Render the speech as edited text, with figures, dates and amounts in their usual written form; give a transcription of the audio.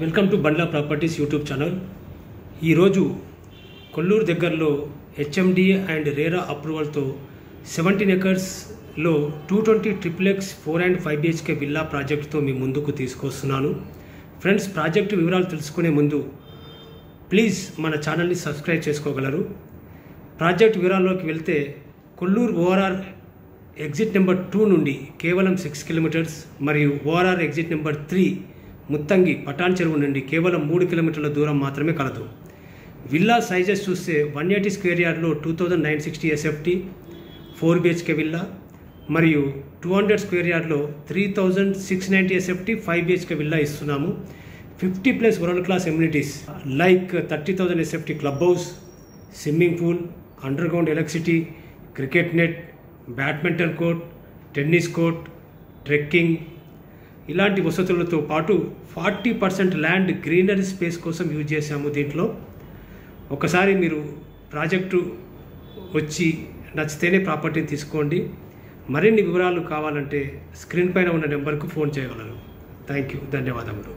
Welcome to Bandla properties YouTube channel. ఈరోజు కొల్లూరు దగ్గరలో HMD and RERA అప్రూవల్తో 17 ఎకర్స్లో 220 ట్రిప్లెక్స్ 4 and 5 BHK విల్లా ప్రాజెక్టుతో మీ ముందుకు తీసుకొస్తున్నాను. ఫ్రెండ్స్, ప్రాజెక్టు వివరాలు తెలుసుకునే ముందు ప్లీజ్ మన ఛానల్ని సబ్స్క్రైబ్ చేసుకోగలరు. ప్రాజెక్ట్ వివరాల్లోకి వెళ్తే కొల్లూరు ఓఆర్ఆర్ ఎగ్జిట్ నెంబర్ 2 నుండి కేవలం 6 కిలోమీటర్స్ మరియు ORR exit number 3 Muthangi Patancheru నుండి కేవలం 3 కిలోమీటర్ల దూరం మాత్రమే కలదు. విల్లా సైజెస్ చూస్తే 180 స్క్వేర్ యార్డ్లో 2960 SFT 4 BHK విల్లా మరియు 200 స్క్వేర్ యార్డ్లో 3690 SFT 5 BHK విల్లా ఇస్తున్నాము. 50+ world class amenities like 30,000 SFT club house, swimming pool, under ground electricity, cricket net, badminton court, tennis court, trekking ఇలాంటి వసతులతో పాటు 40% ల్యాండ్ గ్రీనరీ స్పేస్ కోసం use చేశాము. దీంట్లో ఒకసారి మీరు ప్రాజెక్టు వచ్చి నచ్చితేనే ప్రాపర్టీని తీసుకోండి. మరిన్ని వివరాలు కావాలంటే స్క్రీన్ పైన ఉన్న నెంబర్కు ఫోన్ చేయగలరు. థ్యాంక్ యూ, ధన్యవాదములు.